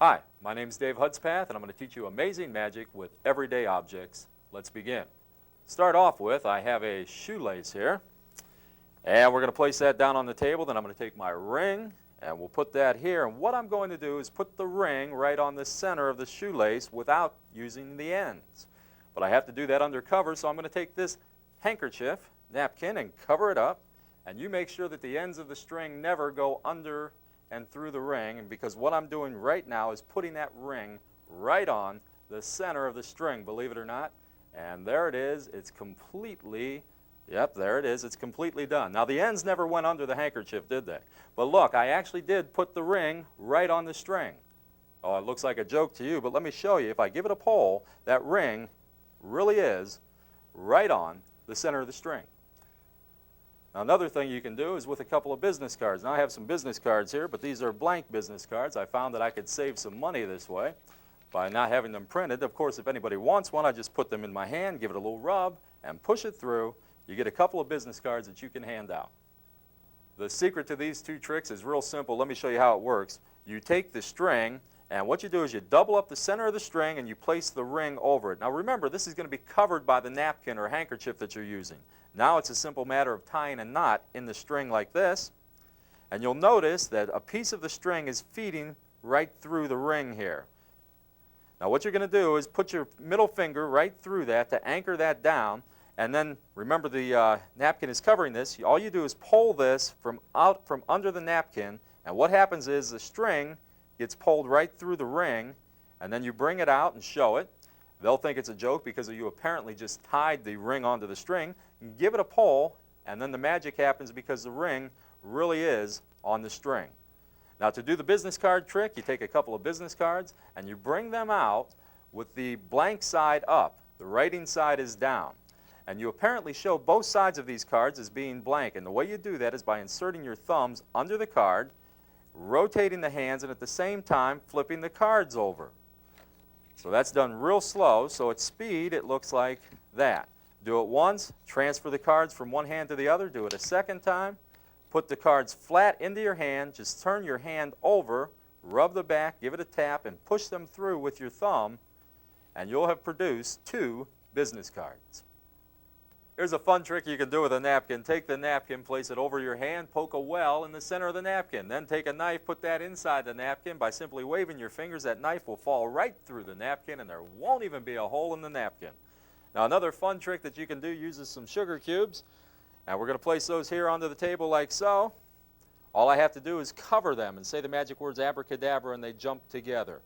Hi, my name is Dave Hudspath, and I'm going to teach you amazing magic with everyday objects. Let's begin. Start off with, I have a shoelace here, and we're going to place that down on the table. Then I'm going to take my ring, and we'll put that here. And what I'm going to do is put the ring right on the center of the shoelace without using the ends. But I have to do that under cover, so I'm going to take this handkerchief, napkin, and cover it up. And you make sure that the ends of the string never go under and through the ring, and because what I'm doing right now is putting that ring right on the center of the string, believe it or not. And there it is. It's completely, yep, there it is. It's completely done. Now the ends never went under the handkerchief, did they? But look, I actually did put the ring right on the string. Oh, it looks like a joke to you, but let me show you. If I give it a pull, that ring really is right on the center of the string. Now, another thing you can do is with a couple of business cards. Now I have some business cards here, but these are blank business cards. I found that I could save some money this way by not having them printed. Of course, if anybody wants one, I just put them in my hand, give it a little rub, and push it through. You get a couple of business cards that you can hand out. The secret to these two tricks is real simple. Let me show you how it works. You take the string, and what you do is you double up the center of the string and you place the ring over it. Now remember, this is going to be covered by the napkin or handkerchief that you're using. Now it's a simple matter of tying a knot in the string like this, and you'll notice that a piece of the string is feeding right through the ring here. Now what you're going to do is put your middle finger right through that to anchor that down, and then remember the napkin is covering this. All you do is pull this from under the napkin, and what happens is the string gets pulled right through the ring, and then you bring it out and show it. They'll think it's a joke because you apparently just tied the ring onto the string. Give it a pull, and then the magic happens because the ring really is on the string. Now to do the business card trick, you take a couple of business cards and you bring them out with the blank side up. The writing side is down. And you apparently show both sides of these cards as being blank. And the way you do that is by inserting your thumbs under the card, rotating the hands, and at the same time flipping the cards over. So that's done real slow, so at speed it looks like that. Do it once, transfer the cards from one hand to the other, do it a second time, put the cards flat into your hand, just turn your hand over, rub the back, give it a tap, and push them through with your thumb, and you'll have produced 2 business cards. Here's a fun trick you can do with a napkin. Take the napkin, place it over your hand, poke a well in the center of the napkin. Then take a knife, put that inside the napkin. By simply waving your fingers, that knife will fall right through the napkin, and there won't even be a hole in the napkin. Now another fun trick that you can do uses some sugar cubes. And we're going to place those here onto the table like so. All I have to do is cover them and say the magic words abracadabra, and they jump together.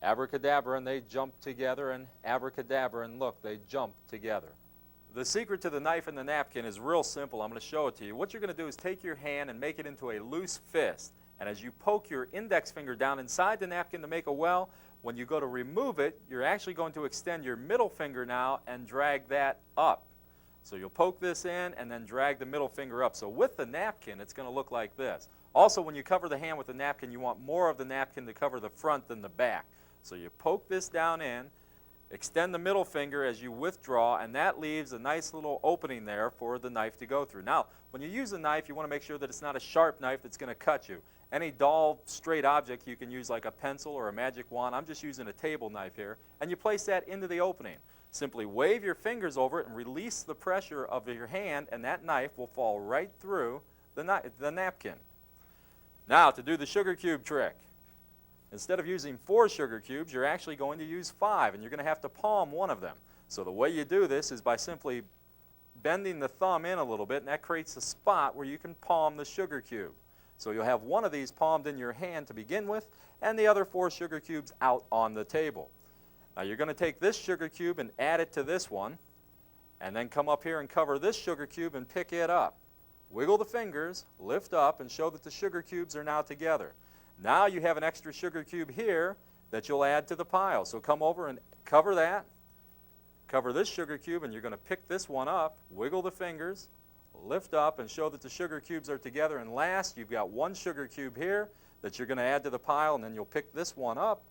Abracadabra, and they jump together, and abracadabra, and look, they jump together. The secret to the knife and the napkin is real simple. I'm going to show it to you. What you're going to do is take your hand and make it into a loose fist. And as you poke your index finger down inside the napkin to make a well, when you go to remove it, you're actually going to extend your middle finger now and drag that up. So you'll poke this in and then drag the middle finger up. So with the napkin, it's going to look like this. Also, when you cover the hand with the napkin, you want more of the napkin to cover the front than the back. So you poke this down in, extend the middle finger as you withdraw, and that leaves a nice little opening there for the knife to go through. Now, when you use a knife, you want to make sure that it's not a sharp knife that's going to cut you. Any dull, straight object you can use like a pencil or a magic wand. I'm just using a table knife here. And you place that into the opening. Simply wave your fingers over it and release the pressure of your hand, and that knife will fall right through the napkin. Now, to do the sugar cube trick. Instead of using 4 sugar cubes, you're actually going to use 5, and you're going to have to palm one of them. So the way you do this is by simply bending the thumb in a little bit, and that creates a spot where you can palm the sugar cube. So you'll have one of these palmed in your hand to begin with, and the other 4 sugar cubes out on the table. Now you're going to take this sugar cube and add it to this one, and then come up here and cover this sugar cube and pick it up. Wiggle the fingers, lift up, and show that the sugar cubes are now together. Now you have an extra sugar cube here that you'll add to the pile. So come over and cover that, cover this sugar cube, and you're going to pick this one up, wiggle the fingers, lift up, and show that the sugar cubes are together. And last, you've got 1 sugar cube here that you're going to add to the pile, and then you'll pick this one up,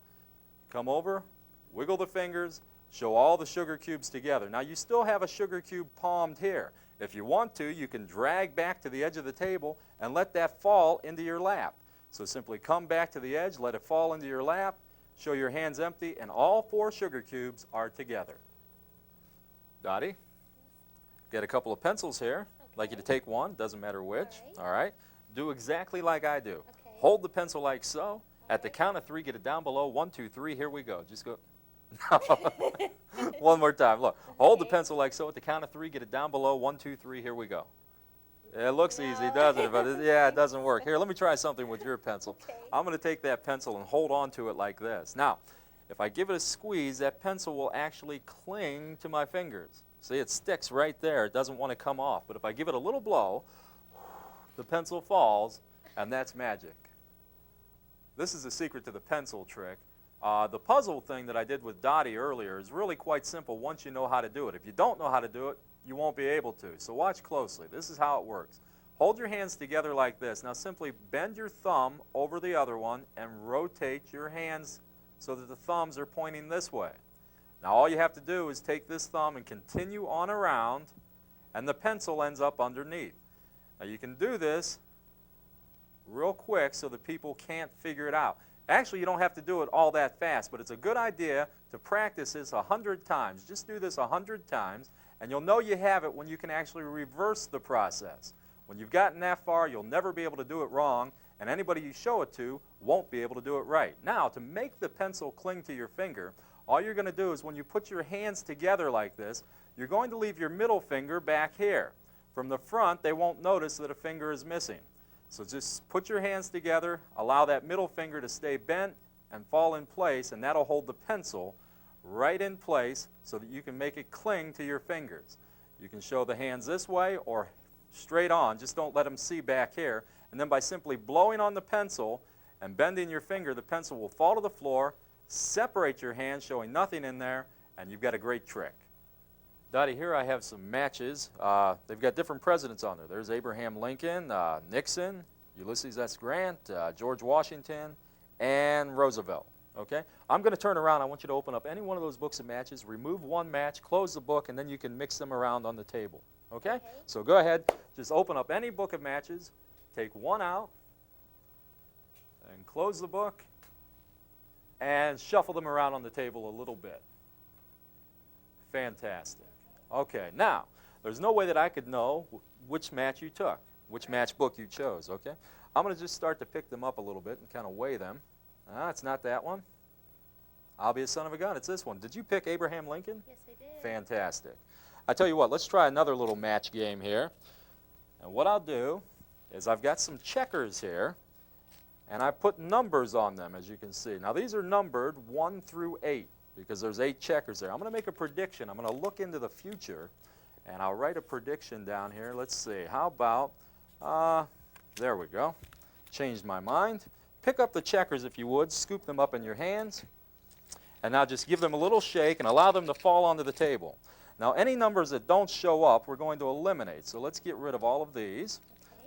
come over, wiggle the fingers, show all the sugar cubes together. Now you still have a sugar cube palmed here. If you want to, you can drag back to the edge of the table and let that fall into your lap. So simply come back to the edge, let it fall into your lap, show your hands empty, and all 4 sugar cubes are together. Dottie, get a couple of pencils here. Okay. I'd like you to take one, doesn't matter which. All All right. Do exactly like I do. Okay. Hold the pencil like so. All At the right. count of 3, get it down below. 1, 2, 3, here we go. Just go. One more time. Look, hold the Okay. pencil like so. At the count of 3, get it down below. 1, 2, 3, here we go. It looks No. easy, doesn't it? But yeah, it doesn't work. Here, let me try something with your pencil. Okay. I'm going to take that pencil and hold on to it like this. Now, if I give it a squeeze, that pencil will actually cling to my fingers. See, it sticks right there. It doesn't want to come off. But if I give it a little blow, the pencil falls, and that's magic. This is the secret to the pencil trick. The puzzle thing that I did with Dottie earlier is really quite simple once you know how to do it. If you don't know how to do it, you won't be able to. So watch closely. This is how it works. Hold your hands together like this. Now simply bend your thumb over the other one and rotate your hands so that the thumbs are pointing this way. Now all you have to do is take this thumb and continue on around, and the pencil ends up underneath. Now you can do this real quick so that people can't figure it out. Actually, you don't have to do it all that fast, but it's a good idea to practice this 100 times. Just do this 100 times, and you'll know you have it when you can actually reverse the process. When you've gotten that far, you'll never be able to do it wrong, and anybody you show it to won't be able to do it right. Now, to make the pencil cling to your finger, all you're going to do is when you put your hands together like this, you're going to leave your middle finger back here. From the front, they won't notice that a finger is missing. So just put your hands together, allow that middle finger to stay bent and fall in place, and that'll hold the pencil right in place so that you can make it cling to your fingers. You can show the hands this way or straight on, just don't let them see back here. And then by simply blowing on the pencil and bending your finger, the pencil will fall to the floor, separate your hands, showing nothing in there, and you've got a great trick. Dottie, here I have some matches. They've got different presidents on there. There's Abraham Lincoln, Nixon, Ulysses S. Grant, George Washington, and Roosevelt. Okay? I'm going to turn around. I want you to open up any one of those books of matches, remove one match, close the book, and then you can mix them around on the table. Okay? Okay. So go ahead. Just open up any book of matches, take one out, and close the book, and shuffle them around on the table a little bit. Fantastic. Okay, now, there's no way that I could know which match you took, which matchbook you chose, okay? I'm going to just start to pick them up a little bit and kind of weigh them. It's not that one. I'll be a son of a gun. It's this one. Did you pick Abraham Lincoln? Yes, I did. Fantastic. I tell you what, let's try another little match game here. And what I'll do is I've got some checkers here, and I put numbers on them, as you can see. Now, these are numbered 1 through 8. Because there's 8 checkers there. I'm going to make a prediction. I'm going to look into the future, and I'll write a prediction down here. Let's see. How about, there we go. Changed my mind. Pick up the checkers if you would. Scoop them up in your hands. And now just give them a little shake and allow them to fall onto the table. Now, any numbers that don't show up, we're going to eliminate. So let's get rid of all of these.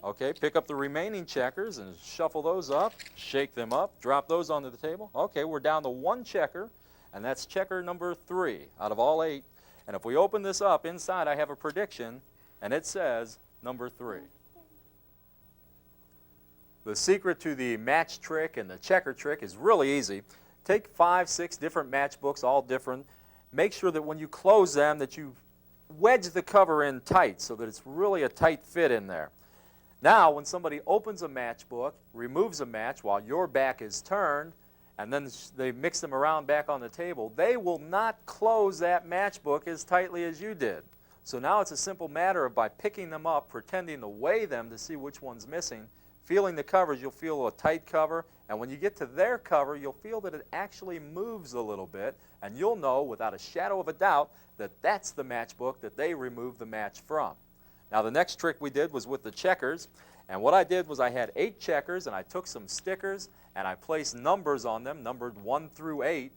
Okay, pick up the remaining checkers and shuffle those up. Shake them up. Drop those onto the table. Okay, we're down to 1 checker. And that's checker number 3 out of all 8. And if we open this up, inside I have a prediction, and it says number 3. The secret to the match trick and the checker trick is really easy. Take 5, 6 different matchbooks, all different. Make sure that when you close them that you wedge the cover in tight so that it's really a tight fit in there. Now, when somebody opens a matchbook, removes a match while your back is turned, and then they mix them around back on the table, they will not close that matchbook as tightly as you did. So now it's a simple matter of by picking them up, pretending to weigh them to see which one's missing, feeling the covers, you'll feel a tight cover, and when you get to their cover, you'll feel that it actually moves a little bit, and you'll know without a shadow of a doubt that that's the matchbook that they removed the match from. Now the next trick we did was with the checkers, and what I did was I had 8 checkers, and I took some stickers, and I placed numbers on them, numbered 1 through 8,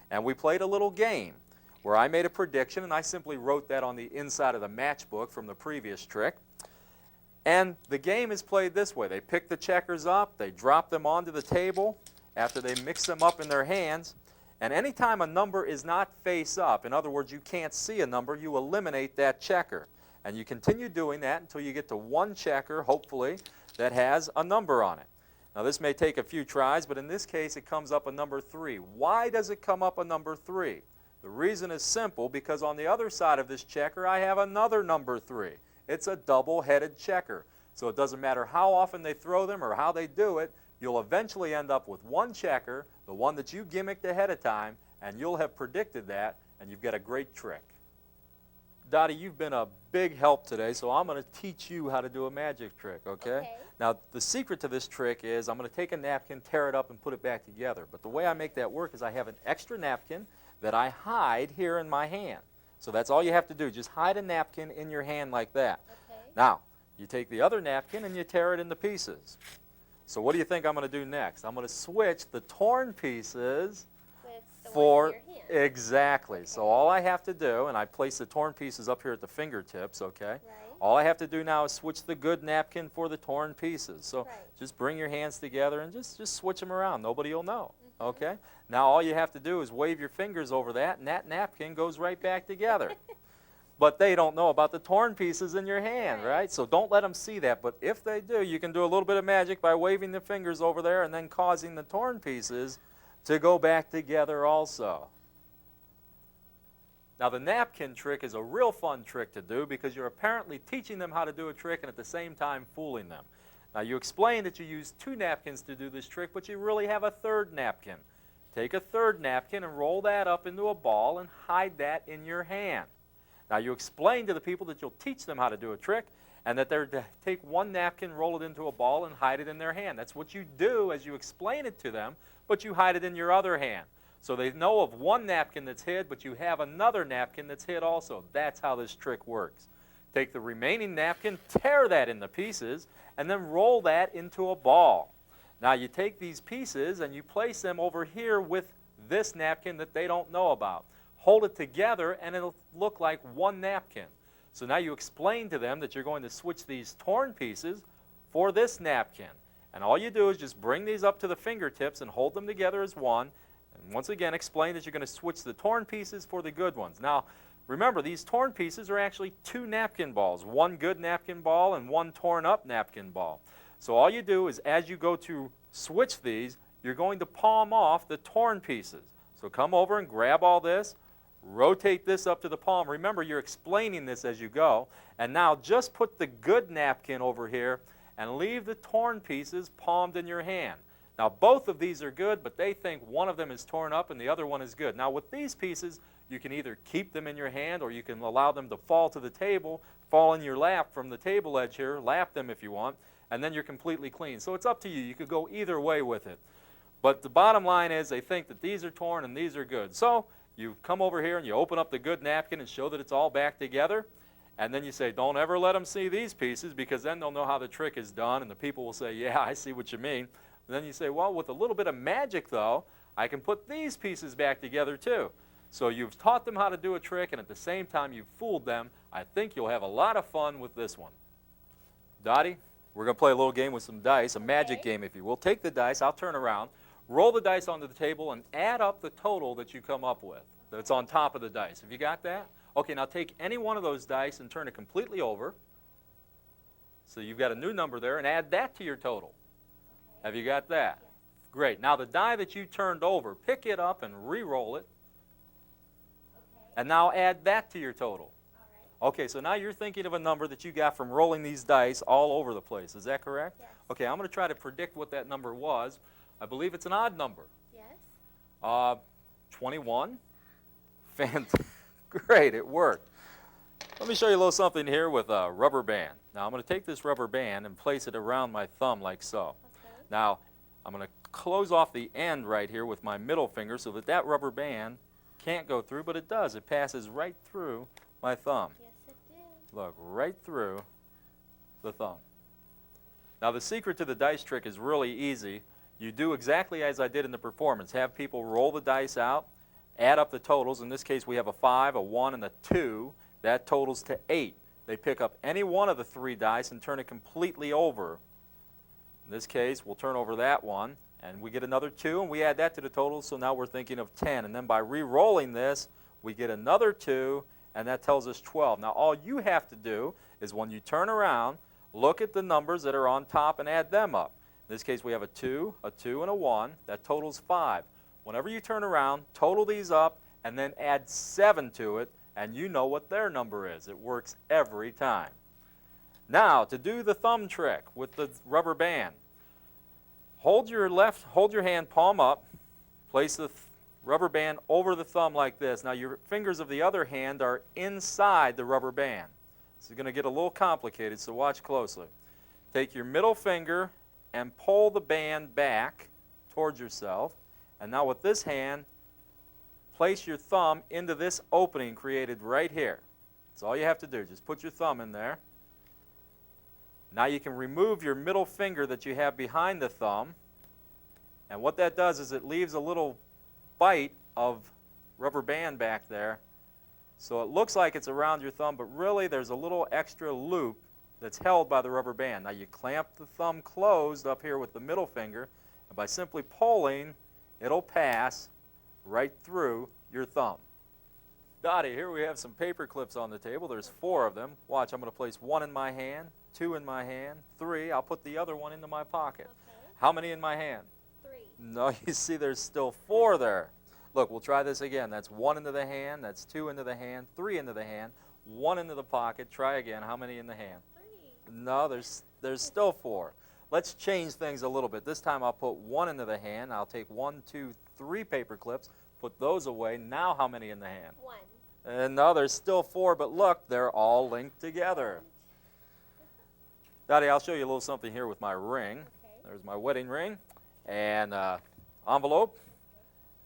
and we played a little game where I made a prediction, and I simply wrote that on the inside of the matchbook from the previous trick. And the game is played this way. They pick the checkers up, they drop them onto the table after they mix them up in their hands, and anytime a number is not face up, in other words, you can't see a number, you eliminate that checker. And you continue doing that until you get to 1 checker, hopefully, that has a number on it. Now this may take a few tries, but in this case it comes up a number 3. Why does it come up a number 3? The reason is simple, because on the other side of this checker I have another number 3. It's a double-headed checker. So it doesn't matter how often they throw them or how they do it, you'll eventually end up with one checker, the one that you gimmicked ahead of time, and you'll have predicted that, and you've got a great trick. Dottie, you've been a big help today, so I'm going to teach you how to do a magic trick, okay? Now, the secret to this trick is I'm going to take a napkin, tear it up, and put it back together. But the way I make that work is I have an extra napkin that I hide here in my hand. So that's all you have to do. Just hide a napkin in your hand like that. Okay. Now, you take the other napkin and you tear it into pieces. So what do you think I'm going to do next? I'm going to switch the torn pieces for exactly. Okay. So all I have to do, and I place the torn pieces up here at the fingertips, okay? Right. All I have to do now is switch the good napkin for the torn pieces. So right. just bring your hands together and just switch them around. Nobody will know, okay? Now all you have to do is wave your fingers over that, and that napkin goes right back together. But they don't know about the torn pieces in your hand, right? So don't let them see that. But if they do, you can do a little bit of magic by waving the fingers over there and then causing the torn pieces to go back together also. Now the napkin trick is a real fun trick to do because you're apparently teaching them how to do a trick and at the same time fooling them. Now you explained that you use 2 napkins to do this trick, but you really have a third napkin. Take a third napkin and roll that up into a ball and hide that in your hand. Now you explain to the people that you'll teach them how to do a trick and that they're to take one napkin, roll it into a ball, and hide it in their hand. That's what you do as you explain it to them, but you hide it in your other hand. So they know of one napkin that's hid, but you have another napkin that's hid also. That's how this trick works. Take the remaining napkin, tear that into pieces, and then roll that into a ball. Now you take these pieces and you place them over here with this napkin that they don't know about. Hold it together and it'll look like one napkin. So now you explain to them that you're going to switch these torn pieces for this napkin. And all you do is just bring these up to the fingertips and hold them together as one. And once again, explain that you're going to switch the torn pieces for the good ones. Now, remember, these torn pieces are actually 2 napkin balls. One good napkin ball and one torn up napkin ball. So all you do is as you go to switch these, you're going to palm off the torn pieces. So come over and grab all this. Rotate this up to the palm. Remember, you're explaining this as you go. And now just put the good napkin over here and leave the torn pieces palmed in your hand. Now both of these are good, but they think one of them is torn up and the other one is good. Now with these pieces, you can either keep them in your hand or you can allow them to fall to the table, fall in your lap from the table edge here, lap them if you want, and then you're completely clean. So it's up to you. You could go either way with it. But the bottom line is they think that these are torn and these are good. So you come over here and you open up the good napkin and show that it's all back together. And then you say, don't ever let them see these pieces because then they'll know how the trick is done. And the people will say, yeah, I see what you mean. And then you say, well, with a little bit of magic, though, I can put these pieces back together, too. So you've taught them how to do a trick, and at the same time you've fooled them. I think you'll have a lot of fun with this one. Dottie, we're going to play a little game with some dice, a magic game, if you will. Take the dice. I'll turn around. Roll the dice onto the table and add up the total that you come up with that's on top of the dice. Have you got that? Okay, now take any one of those dice and turn it completely over. So you've got a new number there, and add that to your total. Okay. Have you got that? Yes. Great. Now the die that you turned over, pick it up and re-roll it. Okay. And now add that to your total. All right. Okay, so now you're thinking of a number that you got from rolling these dice all over the place. Is that correct? Yes. Okay, I'm going to try to predict what that number was. I believe it's an odd number. Yes. 21. Great, it worked. Let me show you a little something here with a rubber band. Now I'm going to take this rubber band and place it around my thumb like so. Okay. Now I'm going to close off the end right here with my middle finger so that that rubber band can't go through, but it does. It passes right through my thumb. Yes, it did. Look, right through the thumb. Now the secret to the dice trick is really easy. You do exactly as I did in the performance. Have people roll the dice out, add up the totals. In this case, we have a 5, a 1, and a 2. That totals to 8. They pick up any one of the 3 dice and turn it completely over. In this case, we'll turn over that one, and we get another 2, and we add that to the total, so now we're thinking of 10. And then by re-rolling this, we get another 2, and that tells us 12. Now, all you have to do is when you turn around, look at the numbers that are on top and add them up. In this case, we have a 2, and a 1. That totals 5. Whenever you turn around, total these up, and then add 7 to it, and you know what their number is. It works every time. Now, to do the thumb trick with the rubber band, hold your hand palm up, place the rubber band over the thumb like this. Now, your fingers of the other hand are inside the rubber band. This is going to get a little complicated, so watch closely. Take your middle finger and pull the band back towards yourself. And now with this hand, place your thumb into this opening created right here. That's all you have to do. Just put your thumb in there. Now you can remove your middle finger that you have behind the thumb. And what that does is it leaves a little bite of rubber band back there. So it looks like it's around your thumb, but really there's a little extra loop that's held by the rubber band. Now you clamp the thumb closed up here with the middle finger, and by simply pulling, it'll pass right through your thumb. Dottie, here we have some paper clips on the table. There's 4 of them. Watch, I'm going to place 1 in my hand, 2 in my hand, 3. I'll put the other one into my pocket. Okay. How many in my hand? 3. No, you see there's still 4 there. Look, we'll try this again. That's 1 into the hand, that's 2 into the hand, 3 into the hand, 1 into the pocket. Try again. How many in the hand? 3. No, there's still 4. Let's change things a little bit. This time I'll put 1 into the hand. I'll take 1, 2, 3 paper clips, put those away. Now how many in the hand? 1. And no, there's still 4, but look, they're all linked together. Dottie, I'll show you a little something here with my ring. Okay. There's my wedding ring and envelope,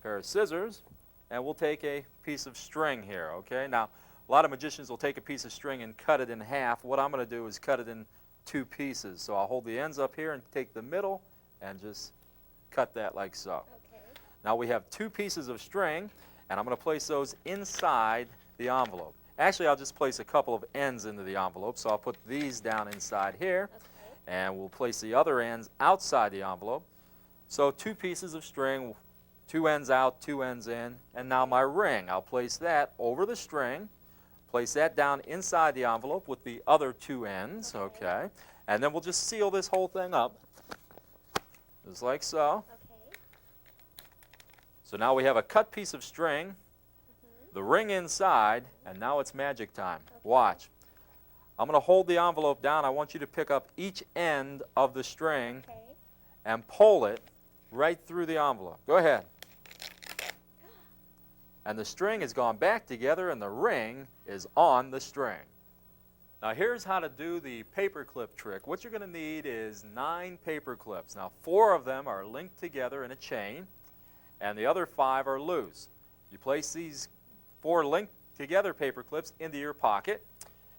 pair of scissors, and we'll take a piece of string here, okay? Now, a lot of magicians will take a piece of string and cut it in half. What I'm going to do is cut it in 2 pieces. So I'll hold the ends up here and take the middle and just cut that like so. Okay. Now we have 2 pieces of string, and I'm going to place those inside the envelope. Actually, I'll just place a couple of ends into the envelope, so I'll put these down inside here, Okay. and we'll place the other ends outside the envelope. So 2 pieces of string, 2 ends out, 2 ends in, and now my ring. I'll place that over the string, place that down inside the envelope with the other 2 ends, okay? And then we'll just seal this whole thing up, just like so. Okay. So now we have a cut piece of string, the ring inside, and now it's magic time. Watch. I'm going to hold the envelope down. I want you to pick up each end of the string Okay. and pull it right through the envelope. Go ahead. And the string has gone back together, and the ring is on the string. Now here's how to do the paper clip trick. What you're going to need is 9 paper clips. Now 4 of them are linked together in a chain, and the other 5 are loose. You place these 4 linked together paper clips into your pocket,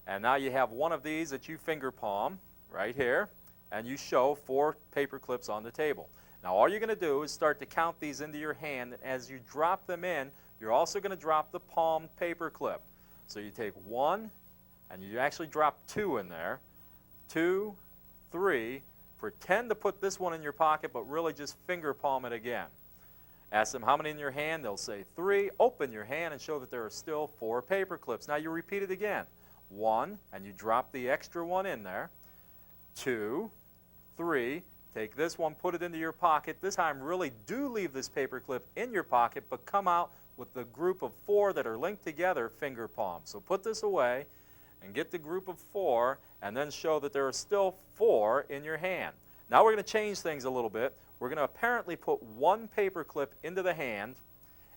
and now you have one of these that you finger palm right here, and you show 4 paper clips on the table. Now all you're going to do is start to count these into your hand, and as you drop them in, you're also going to drop the palmed paper clip. So you take 1, and you actually drop 2 in there, 2, 3, pretend to put this one in your pocket, but really just finger palm it again. Ask them how many in your hand, they'll say 3. Open your hand and show that there are still 4 paper clips. Now you repeat it again. 1, and you drop the extra one in there. 2, 3, take this one, put it into your pocket. This time really do leave this paper clip in your pocket, but come out with the group of 4 that are linked together, finger palm. So put this away and get the group of 4, and then show that there are still 4 in your hand. Now we're going to change things a little bit. We're going to apparently put 1 paper clip into the hand,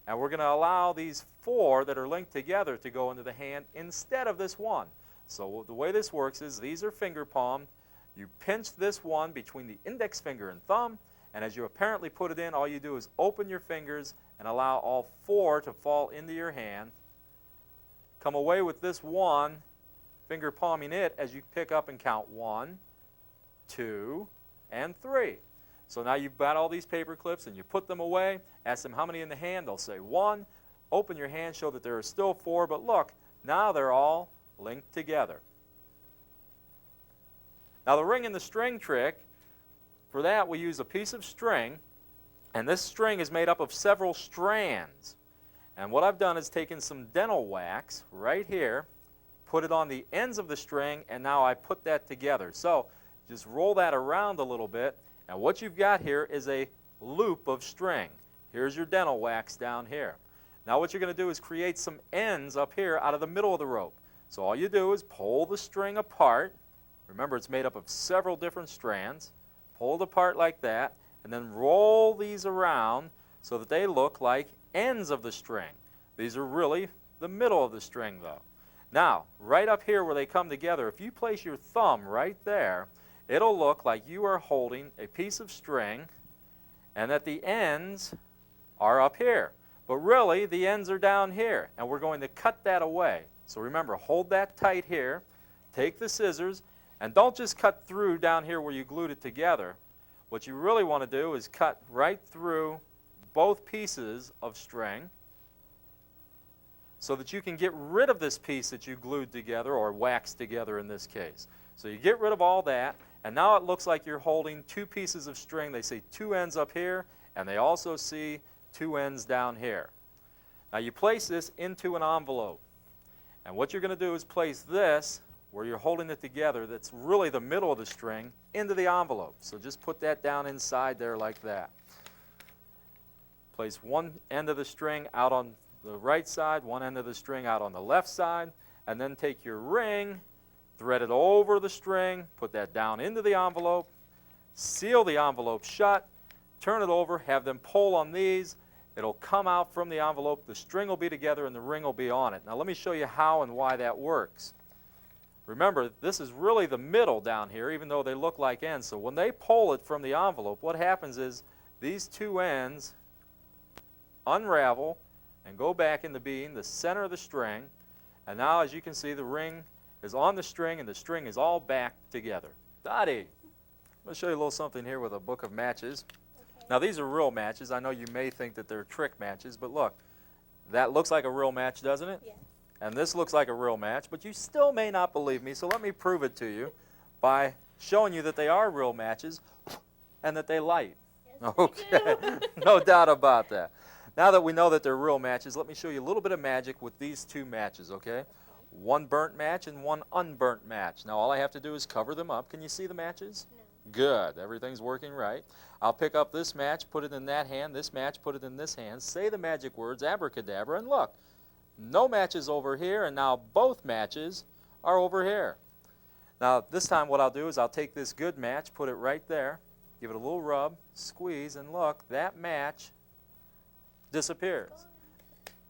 and we're going to allow these 4 that are linked together to go into the hand instead of this one. So the way this works is these are finger palm. You pinch this one between the index finger and thumb, and as you apparently put it in, all you do is open your fingers and allow all 4 to fall into your hand. Come away with this one, finger palming it as you pick up and count 1, 2, and 3. So now you've got all these paper clips and you put them away. Ask them how many in the hand. They'll say 1. Open your hand, show that there are still 4, but look, now they're all linked together. Now the ring and the string trick, for that we use a piece of string, and this string is made up of several strands. And what I've done is taken some dental wax right here, put it on the ends of the string, and now I put that together. So just roll that around a little bit, And what you've got here is a loop of string. Here's your dental wax down here. Now what you're going to do is create some ends up here out of the middle of the rope. So all you do is pull the string apart. Remember, it's made up of several different strands. Pull it apart like that, and then roll these around so that they look like ends of the string. These are really the middle of the string, though. Now, right up here where they come together, if you place your thumb right there, it'll look like you are holding a piece of string and that the ends are up here. But really, the ends are down here, and we're going to cut that away. So remember, hold that tight here, take the scissors, and don't just cut through down here where you glued it together. What you really want to do is cut right through both pieces of string so that you can get rid of this piece that you glued together, or waxed together in this case. So you get rid of all that, and now it looks like you're holding two pieces of string. They see two ends up here, and they also see two ends down here. Now you place this into an envelope. And what you're going to do is place this, where you're holding it together, that's really the middle of the string, into the envelope. So just put that down inside there like that. Place one end of the string out on the right side, one end of the string out on the left side, and then take your ring, thread it over the string, put that down into the envelope, seal the envelope shut, turn it over, have them pull on these. It'll come out from the envelope, the string will be together, and the ring will be on it. Now let me show you how and why that works. Remember, this is really the middle down here, even though they look like ends. So when they pull it from the envelope, what happens is these two ends unravel and go back into being the center of the string. And now, as you can see, the ring is on the string, and the string is all back together. Dottie, I'm going to show you a little something here with a book of matches. Okay. Now, these are real matches. I know you may think that they're trick matches, but look, that looks like a real match, doesn't it? Yes. And this looks like a real match, but you still may not believe me, so let me prove it to you by showing you that they are real matches and that they light. Yes, Okay, no doubt about that. Now that we know that they're real matches, let me show you a little bit of magic with these two matches, okay? One burnt match and one unburnt match. Now all I have to do is cover them up. Can you see the matches? No. Good, everything's working right. I'll pick up this match, put it in that hand, this match, put it in this hand, say the magic words, abracadabra, and look. No matches over here, and now both matches are over here. Now this time what I'll do is I'll take this good match, put it right there, give it a little rub, squeeze, and look, that match disappears.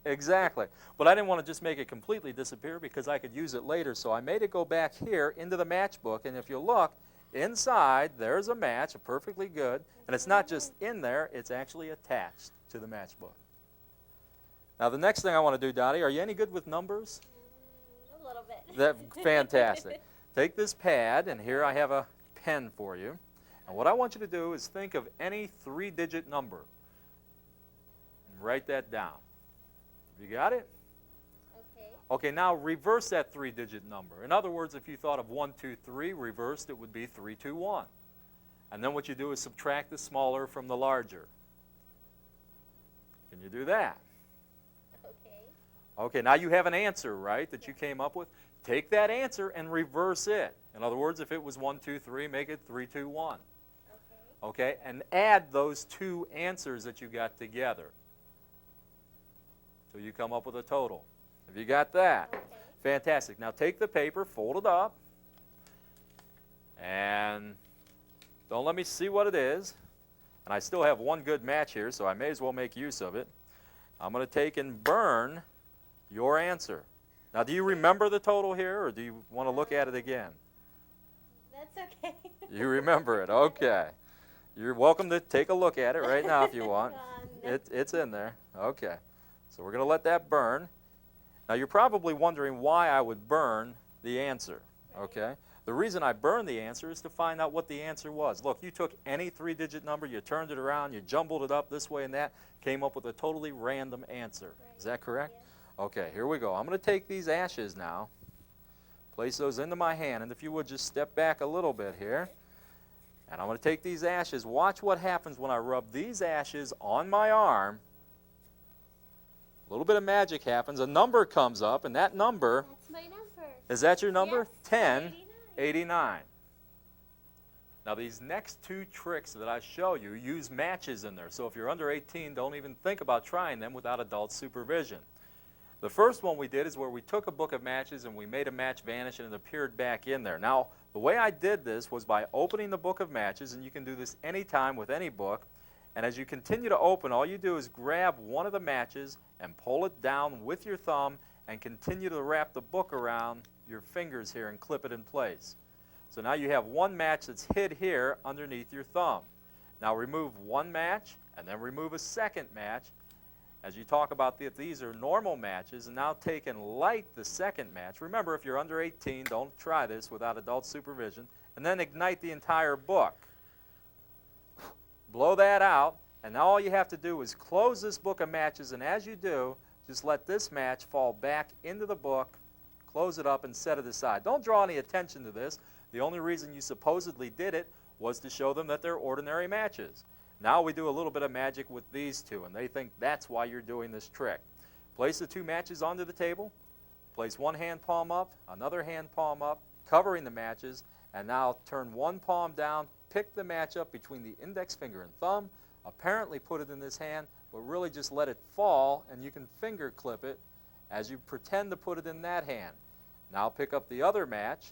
Exactly. But I didn't want to just make it completely disappear because I could use it later, so I made it go back here into the matchbook, and if you look, inside there's a match, a perfectly good, and it's not just in there, it's actually attached to the matchbook. Now the next thing I want to do, Dottie, are you any good with numbers? A little bit. Fantastic. Take this pad, and here I have a pen for you. And what I want you to do is think of any three-digit number and write that down. You got it? Okay. Okay, now reverse that three-digit number. In other words, if you thought of 1, 2, 3, reversed, it would be 3, 2, 1. And then what you do is subtract the smaller from the larger. Can you do that? Okay. Okay, now you have an answer, right, that you came up with. Take that answer and reverse it. In other words, if it was 1, 2, 3, make it 3, 2, 1. Okay. Okay, and add those two answers that you got together. So you come up with a total. Have you got that? Okay. Fantastic. Now take the paper, fold it up, and don't let me see what it is. And I still have one good match here, so I may as well make use of it. I'm going to take and burn your answer. Now, do you remember the total here, or do you want to look at it again? That's okay. You remember it. Okay. You're welcome to take a look at it right now if you want. No. It's in there. Okay. So we're going to let that burn. Now, you're probably wondering why I would burn the answer. Okay? The reason I burned the answer is to find out what the answer was. Look, you took any three-digit number, you turned it around, you jumbled it up this way and that, came up with a totally random answer. Right. Is that correct? Yes. Okay, here we go. I'm going to take these ashes now, place those into my hand, and if you would just step back a little bit here. And I'm going to take these ashes. Watch what happens when I rub these ashes on my arm. A little bit of magic happens. A number comes up, and that number, That's my number. is that your number? Yes, 1089. Now these next two tricks that I show you use matches in there. So if you're under 18, don't even think about trying them without adult supervision. The first one we did is where we took a book of matches and we made a match vanish and it appeared back in there. Now, the way I did this was by opening the book of matches, and you can do this anytime with any book. And as you continue to open, all you do is grab one of the matches and pull it down with your thumb and continue to wrap the book around your fingers here and clip it in place. So now you have one match that's hid here underneath your thumb. Now remove one match and then remove a second match. As you talk about these are normal matches, and now take and light the second match. Remember, if you're under 18, don't try this without adult supervision. And then ignite the entire book. Blow that out, and now all you have to do is close this book of matches, and as you do, just let this match fall back into the book, close it up, and set it aside. Don't draw any attention to this. The only reason you supposedly did it was to show them that they're ordinary matches. Now we do a little bit of magic with these two, and they think that's why you're doing this trick. Place the two matches onto the table, place one hand palm up, another hand palm up, covering the matches, and now turn one palm down, pick the match up between the index finger and thumb, apparently put it in this hand, but really just let it fall, and you can finger clip it as you pretend to put it in that hand. Now pick up the other match,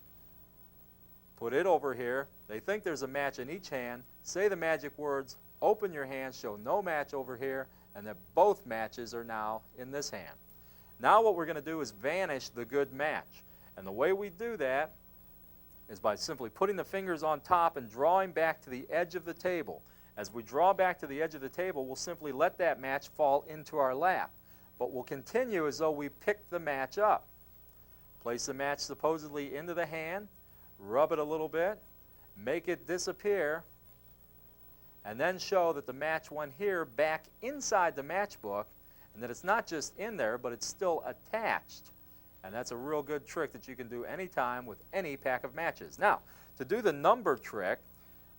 put it over here. They think there's a match in each hand. Say the magic words, open your hand, show no match over here, and that both matches are now in this hand. Now what we're going to do is vanish the good match. And the way we do that is by simply putting the fingers on top and drawing back to the edge of the table. As we draw back to the edge of the table, we'll simply let that match fall into our lap. But we'll continue as though we picked the match up. Place the match supposedly into the hand, rub it a little bit, make it disappear, and then show that the match went here back inside the matchbook, and that it's not just in there, but it's still attached. And that's a real good trick that you can do anytime with any pack of matches. Now, to do the number trick,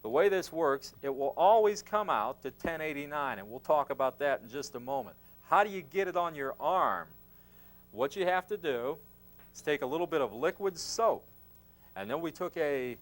the way this works, it will always come out to 1089, and we'll talk about that in just a moment. How do you get it on your arm? What you have to do is take a little bit of liquid soap, and then we took a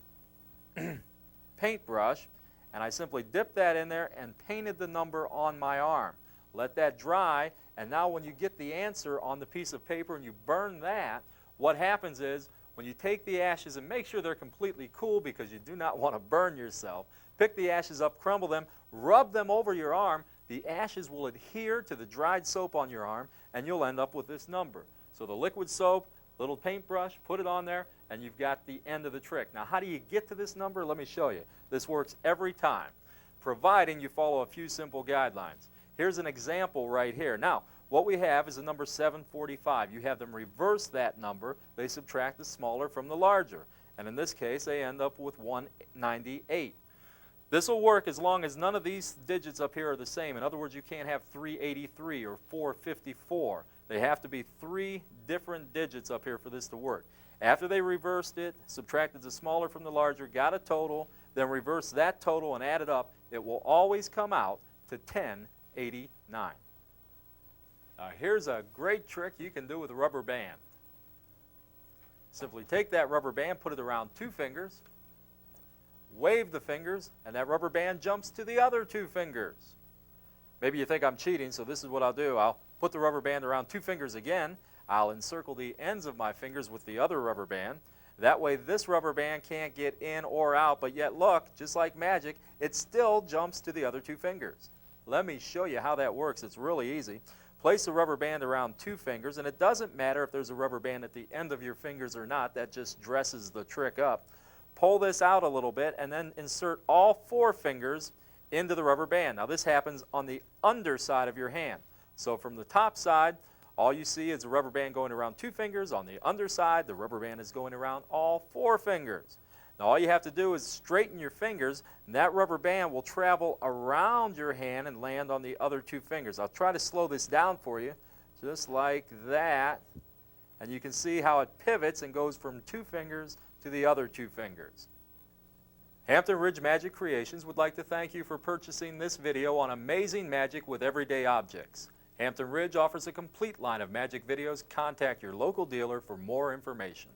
paintbrush, and I simply dipped that in there and painted the number on my arm. Let that dry, and now when you get the answer on the piece of paper and you burn that, what happens is when you take the ashes, and make sure they're completely cool because you do not want to burn yourself, pick the ashes up, crumble them, rub them over your arm, the ashes will adhere to the dried soap on your arm, and you'll end up with this number. So the liquid soap, little paintbrush, put it on there, and you've got the end of the trick. Now, how do you get to this number? Let me show you. This works every time, providing you follow a few simple guidelines. Here's an example right here. Now, what we have is the number 745. You have them reverse that number. They subtract the smaller from the larger. And in this case, they end up with 198. This will work as long as none of these digits up here are the same. In other words, you can't have 383 or 454. They have to be three different digits up here for this to work. After they reversed it, subtracted the smaller from the larger, got a total, then reversed that total and added up, it will always come out to 1089. Now here's a great trick you can do with a rubber band. Simply take that rubber band, put it around two fingers, wave the fingers, and that rubber band jumps to the other two fingers. Maybe you think I'm cheating, so this is what I'll do. I'll put the rubber band around two fingers again. I'll encircle the ends of my fingers with the other rubber band. That way this rubber band can't get in or out, but yet look, just like magic, it still jumps to the other two fingers. Let me show you how that works. It's really easy. Place the rubber band around two fingers, and it doesn't matter if there's a rubber band at the end of your fingers or not. That just dresses the trick up. Pull this out a little bit, and then insert all four fingers into the rubber band. Now this happens on the underside of your hand. So from the top side, all you see is a rubber band going around two fingers. On the underside, the rubber band is going around all four fingers. Now all you have to do is straighten your fingers, and that rubber band will travel around your hand and land on the other two fingers. I'll try to slow this down for you, just like that. And you can see how it pivots and goes from two fingers to the other two fingers. Hampton Ridge Magic Creations would like to thank you for purchasing this video on amazing magic with everyday objects. Hampton Ridge offers a complete line of magic videos. Contact your local dealer for more information.